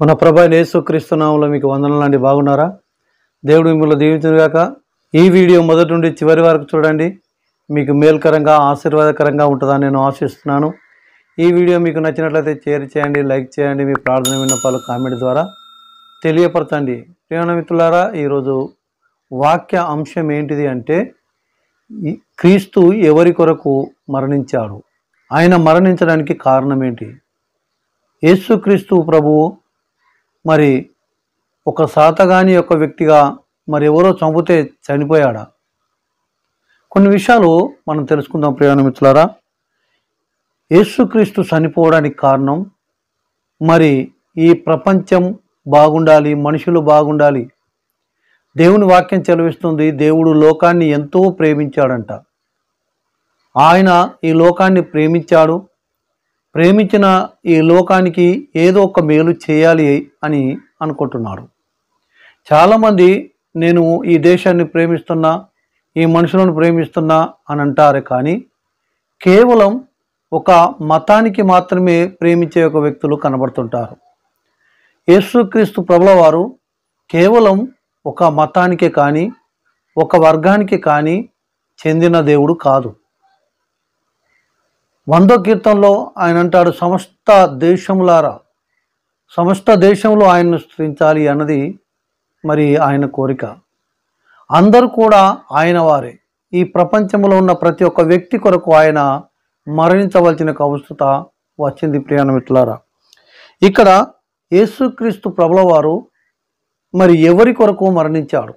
మన ప్రభు అయిన యేసుక్రీస్తు నామములో మీకు వందనాలండి. బాగున్నారా? దేవుడు మిమ్మల్ని దీవించుగాక. ఈ వీడియో మొదటి నుండి చివరి వరకు చూడండి. మీకు మేలుకరంగా ఆశీర్వాదకరంగా ఉంటుందని నేను ఆశిస్తున్నాను. ఈ వీడియో మీకు నచ్చినట్లయితే షేర్ చేయండి, లైక్ చేయండి, మీ ప్రార్థన విన్నపాలు కామెంట్ ద్వారా తెలియపరచండి. ప్రియమైన మిత్రులారా, ఈరోజు వాక్య అంశం ఏంటిది అంటే, క్రీస్తు ఎవరి కొరకు మరణించాడు, ఆయన మరణించడానికి కారణం ఏంటి? యేసుక్రీస్తు ప్రభువు మరి ఒక సాతగాని యొక్క వ్యక్తిగా మరి ఎవరో చంపితే చనిపోయాడా? కొన్ని విషయాలు మనం తెలుసుకుందాం. ప్రియమైన మిత్రులారా, యేసుక్రీస్తు చనిపోవడానికి కారణం, మరి ఈ ప్రపంచం బాగుండాలి, మనుషులు బాగుండాలి. దేవుని వాక్యం చెలవిస్తుంది, దేవుడు లోకాన్ని ఎంతో ప్రేమించాడంట. ఆయన ఈ లోకాన్ని ప్రేమించాడు. ప్రేమించిన ఈ లోకానికి ఏదో ఒక మేలు చేయాలి అని అనుకుంటున్నాడు. చాలామంది నేను ఈ దేశాన్ని ప్రేమిస్తున్నా, ఈ మనుషులను ప్రేమిస్తున్నా అని అంటారు. కానీ కేవలం ఒక మతానికి మాత్రమే ప్రేమించే ఒక వ్యక్తులు కనబడుతుంటారు. యేసుక్రీస్తు ప్రభుల వారు కేవలం ఒక మతానికే కానీ ఒక వర్గానికి కానీ చెందిన దేవుడు కాదు. 100వ కీర్తనలో ఆయన అంటాడు, సమస్త దేశములారా, సమస్త దేశంలో ఆయన్ను స్తుతించాలి అన్నది మరి ఆయన కోరిక. అందరూ కూడా ఆయన వారే. ఈ ప్రపంచంలో ఉన్న ప్రతి ఒక్క వ్యక్తి కొరకు ఆయన మరణించవలసిన అవసరత వచ్చింది. ప్రియమైన మిత్రులారా, ఇక్కడ యేసుక్రీస్తు ప్రభుల వారు మరి ఎవరి కొరకు మరణించాడు,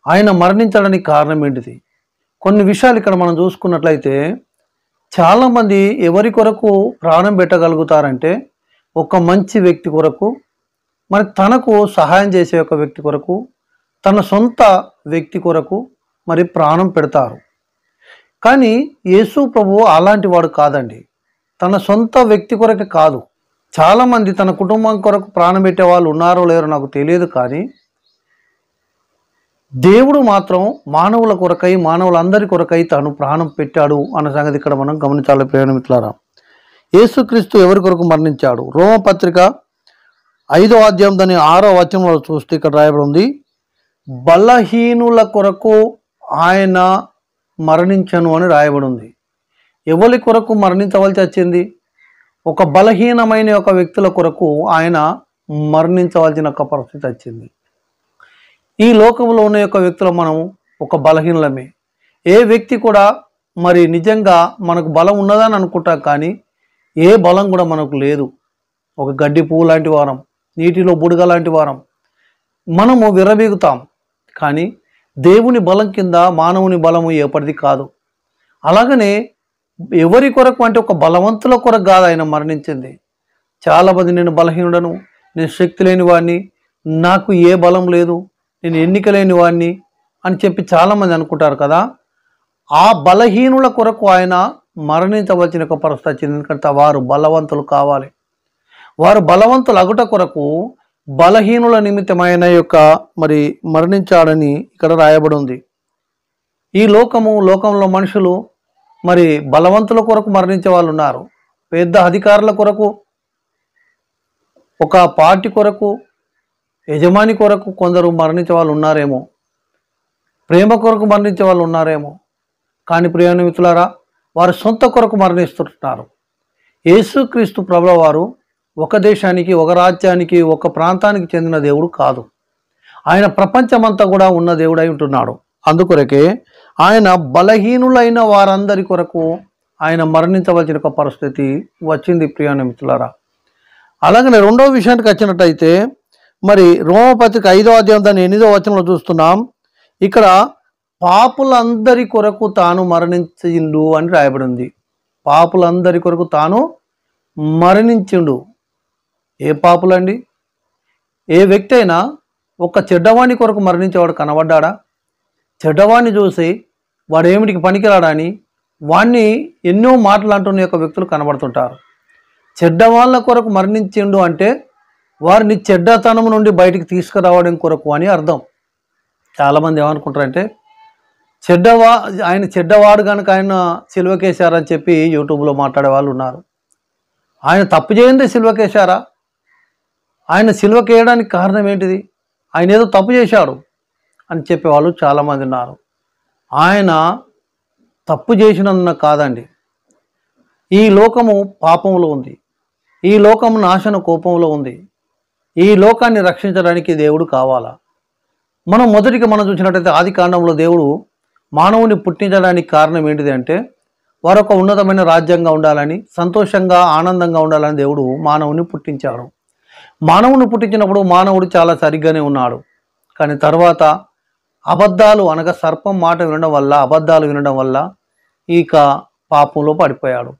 ఆయన మరణించడానికి కారణం ఏంటిది? కొన్ని విషయాలు ఇక్కడ మనం చూసుకున్నట్లయితే, చాలామంది ఎవరి కొరకు ప్రాణం పెట్టగలుగుతారంటే, ఒక మంచి వ్యక్తి కొరకు, మరి తనకు సహాయం చేసే ఒక వ్యక్తి కొరకు, తన సొంత వ్యక్తి కొరకు మరి ప్రాణం పెడతారు. కానీ యేసు ప్రభువు అలాంటి వాడు కాదండి. తన సొంత వ్యక్తి కొరకు కాదు. చాలామంది తన కుటుంబం కొరకు ప్రాణం పెట్టే వాళ్ళు ఉన్నారో లేరో నాకు తెలియదు. కానీ దేవుడు మాత్రం మానవుల కొరకై, మానవులందరి కొరకై తాను ప్రాణం పెట్టాడు అన్న సంగతి ఇక్కడ మనం గమనించాలి. ప్రియమైన మిత్రులారా, యేసుక్రీస్తు ఎవరి కొరకు మరణించాడు? రోమపత్రిక 5వ అధ్యాయం దాని 6వ వచనంలో చూస్తే ఇక్కడ రాయబడి ఉంది, బలహీనుల కొరకు ఆయన మరణించను అని రాయబడి ఉంది. ఎవరి కొరకు మరణించవలసి వచ్చింది? ఒక బలహీనమైన ఒక వ్యక్తుల కొరకు ఆయన మరణించవలసిన ఒక పరిస్థితి వచ్చింది. ఈ లోకంలో ఉన్న యొక్క వ్యక్తులు మనం ఒక బలహీనలమే. ఏ వ్యక్తి కూడా మరి నిజంగా మనకు బలం ఉన్నదని అనుకుంటాం, కానీ ఏ బలం కూడా మనకు లేదు. ఒక గడ్డి పువ్వు లాంటి వారం, నీటిలో బుడగ లాంటి వారం. మనము విర్రవీగుతాం, కానీ దేవుని బలం కింద మానవుని బలము ఎప్పటిది కాదు. అలాగనే ఎవరి కొరకు అంటే ఒక బలవంతుల కొరకు కాదు ఆయన మరణించింది. చాలామంది నేను బలహీనుడను, నేను శక్తి లేని వాడిని, నాకు ఏ బలం లేదు, నేను ఎన్నిక లేని వాడిని అని చెప్పి చాలామంది అనుకుంటారు కదా. ఆ బలహీనుల కొరకు ఆయన మరణించవలసిన ఒక పరిస్థితి వచ్చింది. ఎందుకంటే వారు బలవంతులు కావాలి. వారు బలవంతులు అగుట కొరకు బలహీనుల నిమిత్తమైన యొక్క మరి మరణించాడని ఇక్కడ రాయబడి ఉంది. ఈ లోకంలో మనుషులు మరి బలవంతుల కొరకు మరణించే వాళ్ళు ఉన్నారు. పెద్ద అధికారుల కొరకు, ఒక పార్టీ కొరకు, యజమాని కొరకు కొందరు మరణించే వాళ్ళు ఉన్నారేమో, ప్రేమ కొరకు మరణించే వాళ్ళు ఉన్నారేమో. కానీ ప్రియమైన మిత్రులారా, వారు సొంత కొరకు మరణిస్తుంటున్నారు. యేసుక్రీస్తు ప్రభుల వారు ఒక దేశానికి, ఒక రాజ్యానికి, ఒక ప్రాంతానికి చెందిన దేవుడు కాదు. ఆయన ప్రపంచమంతా కూడా ఉన్న దేవుడై ఉంటున్నాడు. అందుకొరకే ఆయన బలహీనులైన వారందరి కొరకు ఆయన మరణించవలసిన ఒక పరిస్థితి వచ్చింది. ప్రియమైన మిత్రులారా, అలాగనే రెండవ విషయానికి వచ్చినట్టయితే, మరి రోమపత్రిక 5వ అధ్యాయం దాని 8వ వచనంలో చూస్తున్నాం. ఇక్కడ పాపులందరి కొరకు తాను మరణించిండు అని రాయబడి ఉంది. పాపులందరి కొరకు తాను మరణించిండు. ఏ పాపులండి? ఏ వ్యక్తి అయినా ఒక చెడ్డవాణి కొరకు మరణించేవాడు కనబడ్డాడా? చెడ్డవాణ్ణి చూసి వాడు ఏమిటికి పనికిరాడని వాణ్ణి ఎన్నో మాటలు అంటున్న యొక్క వ్యక్తులు కనబడుతుంటారు. చెడ్డవాళ్ళ కొరకు మరణించిండు అంటే వారిని చెడ్డతనం నుండి బయటికి తీసుకురావడం కొరకు అని అర్థం. చాలామంది ఏమనుకుంటారంటే, ఆయన చెడ్డవాడు కనుక ఆయన సిలువకేశారని చెప్పి యూట్యూబ్లో మాట్లాడే వాళ్ళు ఉన్నారు. ఆయన తప్పు చేయండి సిలువకేశారా? ఆయన సిలువకి వేయడానికి కారణం ఏంటిది? ఆయన ఏదో తప్పు చేశాడు అని చెప్పేవాళ్ళు చాలామంది ఉన్నారు. ఆయన తప్పు చేసినందున కాదండి. ఈ లోకము పాపంలో ఉంది, ఈ లోకము నాశన కోపంలో ఉంది. ఈ లోకాన్ని రక్షించడానికి దేవుడు కావాలా? మనం చూసినట్టయితే ఆది కాండంలో దేవుడు మానవుని పుట్టించడానికి కారణం ఏంటిది అంటే, వారొక ఉన్నతమైన రాజ్యంగా ఉండాలని, సంతోషంగా ఆనందంగా ఉండాలని దేవుడు మానవుని పుట్టించాడు. మానవుని పుట్టించినప్పుడు మానవుడు చాలా సరిగ్గానే ఉన్నాడు. కానీ తర్వాత అబద్ధాలు అనగా సర్పం మాట వినడం వల్ల, అబద్ధాలు వినడం వల్ల ఇక పాపంలో పడిపోయాడు.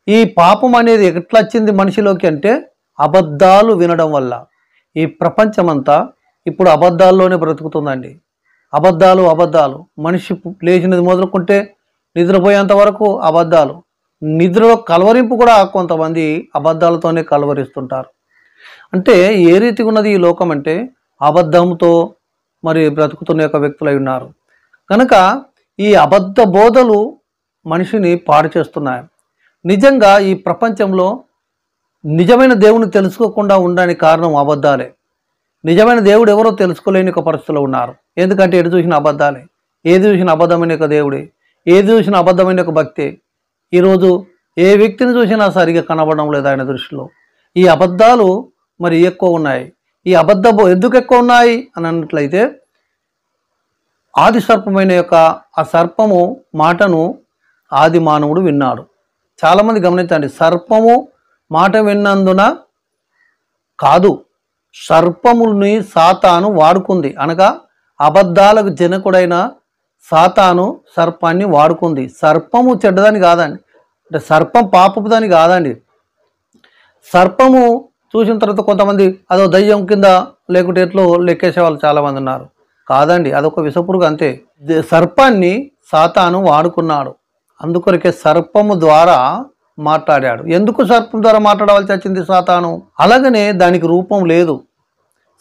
ఈ పాపం అనేది ఎట్లా వచ్చింది మనిషిలోకి అంటే, అబద్ధాలు వినడం వల్ల. ఈ ప్రపంచమంతా ఇప్పుడు అబద్ధాల్లోనే బ్రతుకుతుందండి. అబద్ధాలు. మనిషి లేచినది మొదలుకుంటే నిద్రపోయేంత వరకు అబద్ధాలు. నిద్రలో కలవరింపు కూడా కొంతమంది అబద్ధాలతోనే కలవరిస్తుంటారు. అంటే ఏ రీతిగా ఉన్నది ఈ లోకం అంటే, అబద్ధంతో మరి బ్రతుకుతున్న యొక్క వ్యక్తులై ఉన్నారు. కనుక ఈ అబద్ధ బోధలు మనిషిని పాడు చేస్తున్నాయి. నిజంగా ఈ ప్రపంచంలో నిజమైన దేవుని తెలుసుకోకుండా ఉండడానికి కారణం అబద్ధాలే. నిజమైన దేవుడు ఎవరో తెలుసుకోలేని ఒక పరిస్థితిలో ఉన్నారు. ఎందుకంటే ఎటు చూసిన అబద్ధాలే, ఏది చూసిన అబద్ధమైన ఒక దేవుడే, ఏది చూసిన అబద్ధమైన ఒక భక్తే. ఈరోజు ఏ వ్యక్తిని చూసినా సరిగా కనబడడం లేదు ఆయన దృష్టిలో. ఈ అబద్ధాలు మరి ఎక్కువ ఉన్నాయి. ఈ ఎందుకు ఎక్కువ ఉన్నాయి అని అన్నట్లయితే, ఆది సర్పమైన యొక్క ఆ సర్పము మాటను ఆది మానవుడు విన్నాడు. చాలామంది గమనించండి, సర్పము మాట విన్నందున కాదు, సర్పముని సాతాను వాడుకుంది. అనగా అబద్ధాలకు జనకుడైన సాతాను సర్పాన్ని వాడుకుంది. సర్పము చెడ్డదని కాదండి, అంటే సర్పం పాపపు దాని కాదండి. సర్పము చూసిన తర్వాత కొంతమంది అదో దయ్యం కింద లేకుంటే ఎట్లో లెక్కేసే వాళ్ళు చాలామంది ఉన్నారు. కాదండి, అదొక విషపురుగు అంతే. సర్పాన్ని సాతాను వాడుకున్నాడు. అందుకొరకే సర్పము ద్వారా మాట్లాడాడు. ఎందుకు సర్పం ద్వారా మాట్లాడవలసి వచ్చింది సాతాను? అలాగనే దానికి రూపం లేదు.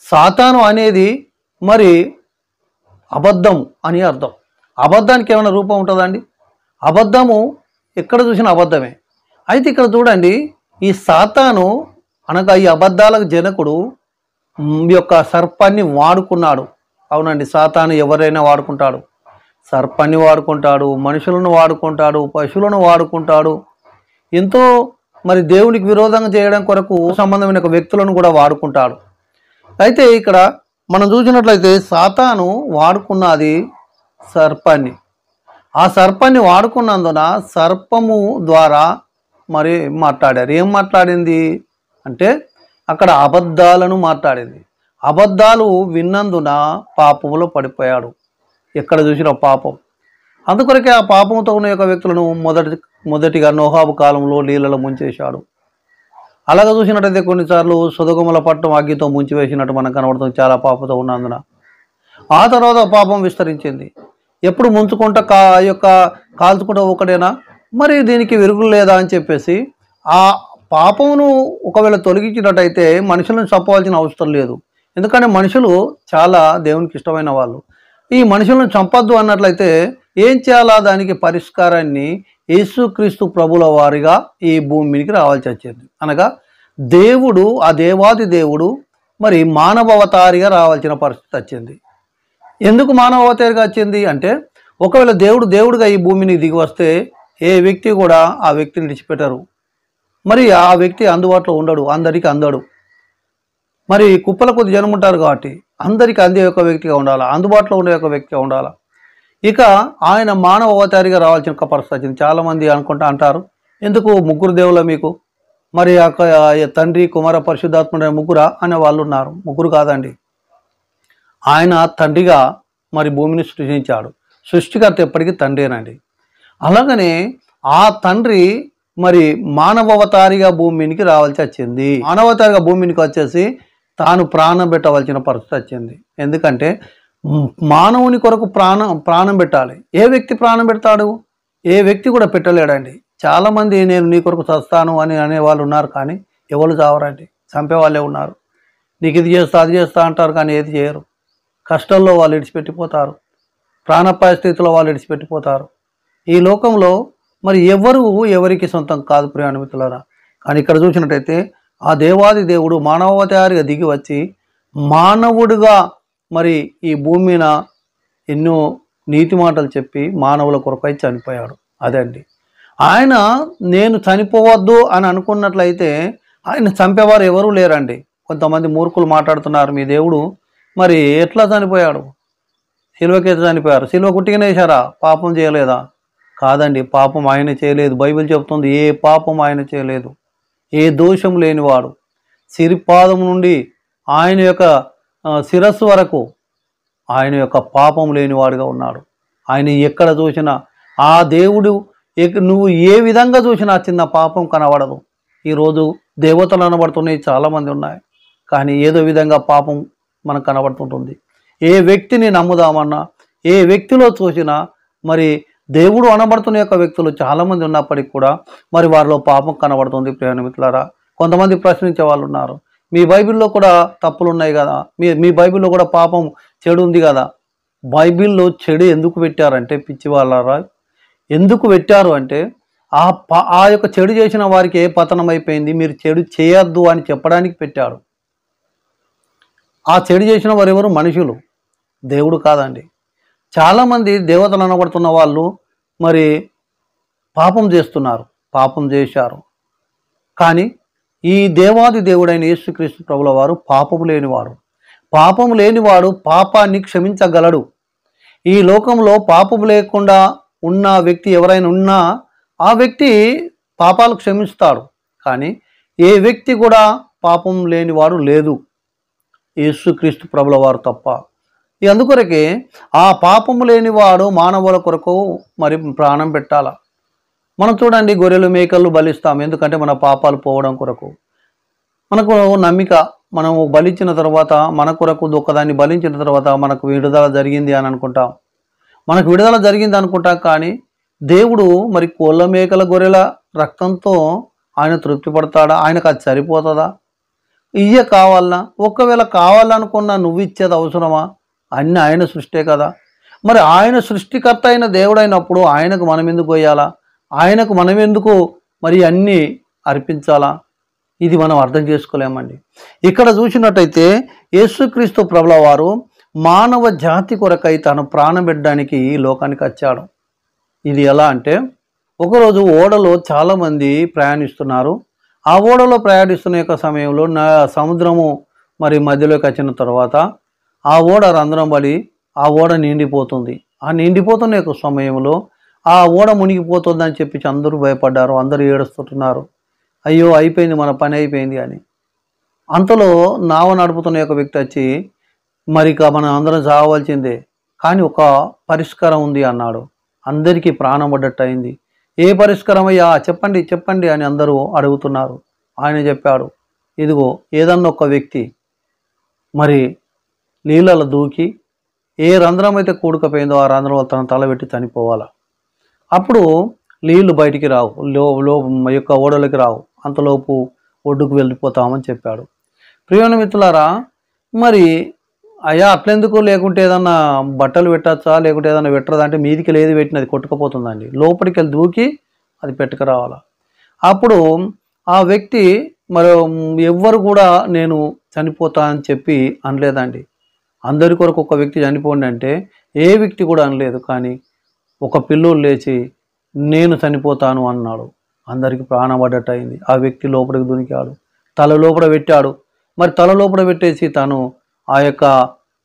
సాతాను అనేది మరి అబద్ధం అని అర్థం. అబద్ధానికి ఏమైనా రూపం ఉంటుందండి? అబద్ధము ఎక్కడ చూసినా అబద్ధమే. అయితే ఇక్కడ చూడండి, ఈ సాతాను అనగా ఈ అబద్ధాలకు జనకుడు యొక్క సర్పాన్ని వాడుకున్నాడు. అవునండి, సాతాను ఎవరైనా వాడుకుంటాడు. సర్పాన్ని వాడుకుంటాడు, మనుషులను వాడుకుంటాడు, పశువులను వాడుకుంటాడు. ఎంతో మరి దేవునికి విరోధంగా చేయడం కొరకు సంబంధమైన వ్యక్తులను కూడా వాడుకుంటాడు. అయితే ఇక్కడ మనం చూసినట్లయితే సాతాను వాడుకున్నది సర్పాన్ని. ఆ సర్పాన్ని వాడుకున్నందున సర్పము ద్వారా మరి మాట్లాడారు. ఏం మాట్లాడింది అంటే, అక్కడ అబద్ధాలను మాట్లాడింది. అబద్ధాలు విన్నందున పాపములో పడిపోయాడు. ఎక్కడ చూసిన పాపం. అందుకొరకే ఆ పాపంతో ఉన్న యొక్క వ్యక్తులను మొదటిగా నోహాబు కాలంలో నీళ్ళలో ముంచేశాడు. అలాగ చూసినట్టయితే కొన్నిసార్లు సొదొగొమొర పట్టణం అగ్గితో ముంచివేసినట్టు మనకు కనబడుతుంది, చాలా పాపంతో ఉన్నందున. ఆ తర్వాత పాపం విస్తరించింది. ఎప్పుడు ముంచుకుంటా కాల్చుకుంటా ఒకటేనా, మరి దీనికి విరుగులు లేదా అని చెప్పేసి ఆ పాపమును ఒకవేళ తొలగించినట్టయితే మనుషులను చంపవలసిన అవసరం లేదు. ఎందుకంటే మనుషులు చాలా దేవునికి ఇష్టమైన వాళ్ళు. ఈ మనుషులను చంపొద్దు అన్నట్లయితే ఏం చేయాలా? దానికి పరిష్కారాన్ని యేసుక్రీస్తు ప్రభుల వారిగా ఈ భూమి మీదకి రావాల్సి వచ్చింది. అనగా దేవుడు, ఆ దేవాది దేవుడు మరి మానవ అవతారిగా రావాల్సిన పరిస్థితి వచ్చింది. ఎందుకు మానవ అవతారిగా వచ్చింది అంటే, ఒకవేళ దేవుడుగా ఈ భూమిని దిగి వస్తే ఏ వ్యక్తి కూడా ఆ వ్యక్తిని విడిచిపెట్టరు. మరి ఆ వ్యక్తి అందుబాటులో ఉండడు, అందరికీ అందడు. మరి కుప్పల కొద్ది జనం ఉంటారు కాబట్టి అందరికీ అందే ఒక వ్యక్తిగా ఉండాలా, అందుబాటులో ఉండే ఒక వ్యక్తిగా ఉండాలా. ఇక ఆయన మానవ అవతారిగా రావాల్సిన ఒక పరిస్థితి వచ్చింది. చాలామంది అంటారు, ఎందుకు ముగ్గురు దేవుళ్ళ మీకు, మరి తండ్రి కుమార పరిశుద్ధాత్ముడు ముగ్గురా అనే వాళ్ళు ఉన్నారు. ముగ్గురు కాదండి, ఆయన తండ్రిగా మరి భూమిని సృష్టించాడు. సృష్టికర్త ఎప్పటికీ తండ్రేనండి. అలాగనే ఆ తండ్రి మరి మానవతారిగా భూమికి రావాల్సి వచ్చింది. మానవతారిగా భూమికి వచ్చేసి తాను ప్రాణం పెట్టవలసిన పరిస్థితి వచ్చింది. ఎందుకంటే మానవుని కొరకు ప్రాణం పెట్టాలి. ఏ వ్యక్తి ప్రాణం పెడతాడు? ఏ వ్యక్తి కూడా పెట్టలేడండి. చాలామంది నేను నీ కొరకు చస్తాను అని అనేవాళ్ళు ఉన్నారు, కానీ ఎవరు చావరండి, చంపే వాళ్ళే ఉన్నారు. నీకు ఇది చేస్తా అది చేస్తా అంటారు, కానీ ఏది చేయరు. కష్టంలో వాళ్ళు విడిచిపెట్టిపోతారు, ప్రాణాపాయ స్థితిలో వాళ్ళు విడిచిపెట్టిపోతారు. ఈ లోకంలో మరి ఎవరికి సొంతం కాదు ప్రియాణితులారా. కానీ ఇక్కడ చూసినట్టయితే ఆ దేవాది దేవుడు మానవావతారిగా దిగి వచ్చి మానవుడిగా మరి ఈ భూమి మీద ఎన్నో నీతి మాటలు చెప్పి మానవుల కొరకై చనిపోయాడు. అదండి ఆయన. నేను చనిపోవద్దు అని అనుకున్నట్లయితే ఆయన చంపేవారు ఎవరూ లేరండి. కొంతమంది మూర్ఖులు మాట్లాడుతున్నారు, మీ దేవుడు మరి ఎట్లా చనిపోయాడు, సిలువకైతే చనిపోయారు, సిలువ కుట్టిగానే వేశారా, పాపం చేయలేదా? కాదండి, పాపం ఆయన చేయలేదు. బైబిల్ చెప్తుంది ఏ పాపం ఆయన చేయలేదు. ఏ దోషం లేనివాడు, సిరిపాదం నుండి ఆయన యొక్క శిరస్సు వరకు ఆయన యొక్క పాపం లేనివాడుగా ఉన్నాడు. ఆయన ఎక్కడ చూసినా ఆ దేవుడు నువ్వు ఏ విధంగా చూసినా చిన్న పాపం కనబడదు. ఈరోజు దేవతలు కనబడుతున్నాయి, చాలామంది ఉన్నాయి, కానీ ఏదో విధంగా పాపం మనకు కనబడుతుంటుంది. ఏ వ్యక్తిని నమ్ముదామన్నా, ఏ వ్యక్తిలో చూసినా మరి దేవుడు అనబడుతున్న యొక్క వ్యక్తులు చాలామంది ఉన్నప్పటికీ కూడా మరి వారిలో పాపం కనబడుతుంది. ప్రియ మిత్రులారా, కొంతమంది ప్రశ్నించే వాళ్ళు ఉన్నారు, మీ బైబిల్లో కూడా తప్పులు ఉన్నాయి కదా, మీ బైబిల్లో కూడా పాపం చెడు ఉంది కదా. బైబిల్లో చెడు ఎందుకు పెట్టారంటే పిచ్చి వాళ్ళారా, ఎందుకు పెట్టారు అంటే ఆ యొక్క చెడు చేసిన వారికి ఏ పతనం అయిపోయింది, మీరు చెడు చేయొద్దు అని చెప్పడానికి పెట్టాడు. ఆ చెడు చేసిన వారు ఎవరు? మనుషులు, దేవుడు కాదండి. చాలామంది దేవతలు అనబడుతున్న వాళ్ళు మరి పాపం చేస్తున్నారు, పాపం చేశారు. కానీ ఈ దేవాది దేవుడైన యేసుక్రీస్తు ప్రభుల వారు పాపము లేనివాడు. పాపము లేనివాడు పాపాన్ని క్షమించగలడు. ఈ లోకంలో పాపం లేకుండా ఉన్న వ్యక్తి ఎవరైనా ఉన్నా ఆ వ్యక్తి పాపాలు క్షమిస్తాడు. కానీ ఏ వ్యక్తి కూడా పాపం లేనివాడు లేదు, యేసుక్రీస్తు ప్రభుల వారు తప్ప. అందుకొరకే ఆ పాపము లేనివాడు మానవుల కొరకు మరి ప్రాణం పెట్టాల. మనం చూడండి, గొర్రెలు మేకలు బలిస్తాం, ఎందుకంటే మన పాపాలు పోవడం కొరకు. మనకు నమ్మిక, మనము బలించిన తర్వాత మన కొరకు ఒకదాన్ని బలించిన తర్వాత మనకు విడుదల జరిగింది అని అనుకుంటాం, మనకు విడుదల జరిగింది అనుకుంటాం. కానీ దేవుడు మరి కోళ్ళ మేకల గొర్రెల రక్తంతో ఆయన తృప్తి పడతాడా? ఆయనకు అది సరిపోతుందా? ఇయ్య కావాలన్నా, ఒకవేళ కావాలనుకున్నా నువ్వు ఇచ్చేది అవసరమా? అన్నీ ఆయన సృష్టే కదా. మరి ఆయన సృష్టికర్త అయిన దేవుడైనప్పుడు ఆయనకు మనం ఎందుకు పోయాలా? ఆయనకు మనం ఎందుకు మరి అన్నీ అర్పించాలా? ఇది మనం అర్థం చేసుకోలేమండి. ఇక్కడ చూసినట్టయితే యేసుక్రీస్తు ప్రభుల వారు మానవ జాతి కొరకై తను ప్రాణం పెట్టడానికి ఈ లోకానికి వచ్చాడు. ఇది ఎలా అంటే, ఒకరోజు ఓడలో చాలామంది ప్రయాణిస్తున్నారు. ఆ ఓడలో ప్రయాణిస్తున్న యొక్క సమయంలో సముద్రము మరి మధ్యలోకి వచ్చిన తర్వాత ఆ ఓడ రంధ్రం పడి ఆ ఓడ నిండిపోతుంది. ఆ నిండిపోతున్న యొక్క సమయంలో ఆ ఓడ మునిగిపోతుందని చెప్పి అందరూ భయపడ్డారు, అందరూ ఏడుస్తుంటున్నారు, అయ్యో అయిపోయింది, మన పని అయిపోయింది అని. అంతలో నావ నడుపుతున్న యొక్క వ్యక్తి వచ్చి, మరి ఇక మనం అందరం చావవలసిందే, కానీ ఒక పరిష్కారం ఉంది అన్నాడు. అందరికీ ప్రాణం పడ్డట్టు అయింది. ఏ పరిష్కారం అయ్యా, చెప్పండి చెప్పండి అని అందరూ అడుగుతున్నారు. ఆయన చెప్పాడు, ఇదిగో ఏదన్నా ఒక వ్యక్తి మరి నీళ్ళలో దూకి ఏ రంధ్రం అయితే కూడుకపోయిందో ఆ రంధ్రంలో తన తల పెట్టి చనిపోవాలా. అప్పుడు నీళ్లు బయటికి రావు, యొక్క ఓడలకి రావు, అంతలోపు ఒడ్డుకు వెళ్ళిపోతామని చెప్పాడు. ప్రియమైన మిత్రులారా, మరి అయ్యా అట్లెందుకు, లేకుంటే ఏదన్నా బట్టలు పెట్టచ్చా, లేకుంటే ఏదన్నా పెట్టరదా అంటే మీదికి లేదు పెట్టిన అది కొట్టుకుపోతుందండి, లోపలికి వెళ్ళి దూకి అది పెట్టుకురావాలా. అప్పుడు ఆ వ్యక్తి మరి ఎవ్వరు కూడా నేను చనిపోతా అని చెప్పి అనలేదండి. అందరి కొరకు ఒక వ్యక్తి చనిపోండి అంటే ఏ వ్యక్తి కూడా అనలేదు. కానీ ఒక పిల్లోడు లేచి నేను చనిపోతాను అన్నాడు. అందరికి ప్రాణం పడ్డట్టు అయింది. ఆ వ్యక్తి లోపలికి దునికాడు, తల లోపల పెట్టాడు. మరి తల లోపల పెట్టేసి తాను ఆ యొక్క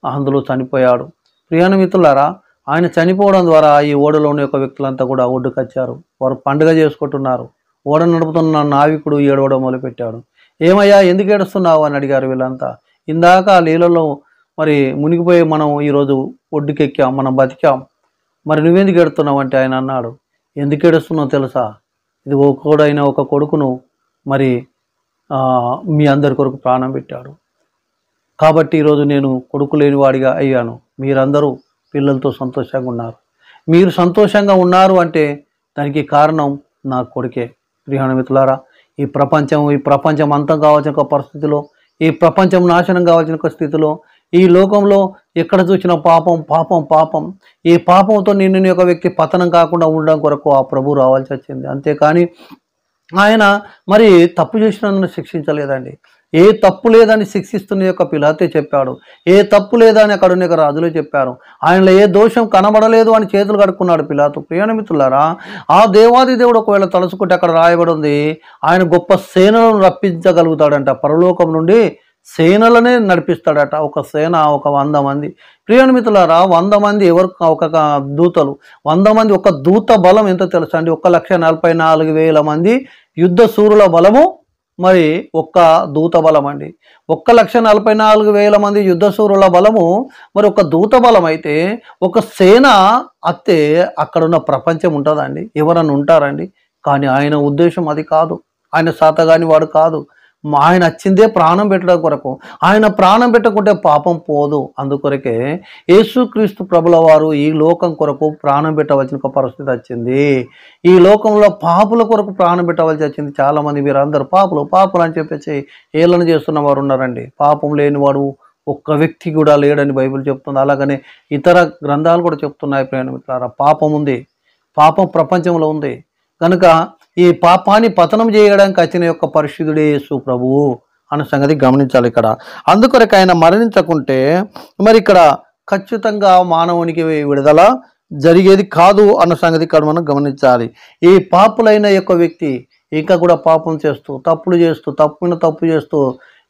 అందులో చనిపోయాడు. ప్రియమైన మిత్రులారా, ఆయన చనిపోవడం ద్వారా ఈ ఓడలోని యొక్క వ్యక్తులంతా కూడా ఒడ్డుకు వచ్చారు. వారు పండుగ చేసుకుంటున్నారు. ఓడ నడుపుతున్న నావికుడు ఏడవడం మొదలుపెట్టాడు. ఏమయ్యా ఎందుకు ఏడుస్తున్నావు అని అడిగారు వీళ్ళంతా. ఇందాక ఆ నీళ్ళలో మరి మునిగిపోయి మనం ఈరోజు ఒడ్డుకెక్కాం, మనం బతికాం, మరి నువ్వెందుకు ఏడుస్తున్నావు అంటే ఆయన అన్నాడు, ఎందుకు ఏడుస్తున్నావు తెలుసా, ఇది ఒకడైన ఒక కొడుకును మరి మీ అందరి కొరకు ప్రాణం పెట్టాడు, కాబట్టి ఈరోజు నేను కొడుకు లేనివాడిగా అయ్యాను. మీరందరూ పిల్లలతో సంతోషంగా ఉన్నారు. మీరు సంతోషంగా ఉన్నారు అంటే దానికి కారణం నా కొడుకే. ప్రియమైన మిత్రులారా, ఈ ప్రపంచం అంతం కావాల్సిన ఒక పరిస్థితిలో, ఈ ప్రపంచం నాశనం కావాల్సిన ఒక స్థితిలో, ఈ లోకంలో ఎక్కడ చూసిన పాపం పాపం పాపం, ఈ పాపంతో నిన్ను ఒక వ్యక్తి పతనం కాకుండా ఉండడం కొరకు ఆ ప్రభు రావాల్సి వచ్చింది. అంతేకాని ఆయన మరి తప్పు చేసినందుకు శిక్షించలేదండి. ఏ తప్పు లేదని శిక్షిస్తున్న యొక్క పిలాతే చెప్పాడు. ఏ తప్పు లేదని అక్కడ ఉన్న యొక్క రాజులే చెప్పారు. ఆయనలో ఏ దోషం కనబడలేదు అని చేతులు కడుక్కున్నాడు పిలాతు. ప్రియమైన మిత్రులారా, ఆ దేవాది దేవుడు ఒకవేళ తలుచుకుంటే అక్కడ రాయబడి ఉంది, ఆయన గొప్ప సేనలను రప్పించగలుగుతాడంట. పరలోకం నుండి సేనలనే నడిపిస్తాడట. ఒక సేన, ఒక 100 మంది. ప్రియమైన మిత్రులారా, 100 మంది ఎవరు? ఒక దూతలు. 100 మంది. ఒక దూత బలం ఎంత తెలుసా అండి? 1,44,000 మంది యుద్ధ శూరుల బలము మరి ఒక్క దూత బలం అండి. 1,44,000 మంది యుద్ధ శూరుల బలము మరి ఒక దూత బలం అయితే, ఒక సేన అత్తే అక్కడున్న ప్రపంచం ఉంటుందండి? ఎవరన్నా ఉంటారండి? కానీ ఆయన ఉద్దేశం అది కాదు. ఆయన శాతగాని వాడు కాదు. ఆయన వచ్చిందే ప్రాణం పెట్టడం కొరకు. ఆయన ప్రాణం పెట్టకుంటే పాపం పోదు. అందుకొరకే యేసుక్రీస్తు ప్రభుల వారు ఈ లోకం కొరకు ప్రాణం పెట్టవలసిన ఒక పరిస్థితి వచ్చింది. ఈ లోకంలో పాపుల కొరకు ప్రాణం పెట్టవలసి వచ్చింది. చాలామంది మీరందరూ పాపులు అని చెప్పేసి ఏళ్ళని చేస్తున్న వారు ఉన్నారండి. పాపం లేనివాడు ఒక్క వ్యక్తి కూడా లేడని బైబిల్ చెప్తుంది. అలాగనే ఇతర గ్రంథాలు కూడా చెప్తున్నాయి. ప్రేమిట్లారా, పాపం ఉంది, పాపం ప్రపంచంలో ఉంది. కనుక ఈ పాపాన్ని పతనం చేయడానికి వచ్చిన యొక్క పరిశుద్ధుడే యేసు ప్రభువు అన్న సంగతి గమనించాలి ఇక్కడ. అందుకొరకు ఆయన మరణించకుంటే మరి ఇక్కడ ఖచ్చితంగా మానవునికి విడుదల జరిగేది కాదు అన్న సంగతి ఇక్కడ మనం గమనించాలి. ఈ పాపులైన యొక్క వ్యక్తి ఇంకా కూడా పాపం చేస్తూ, తప్పు చేస్తూ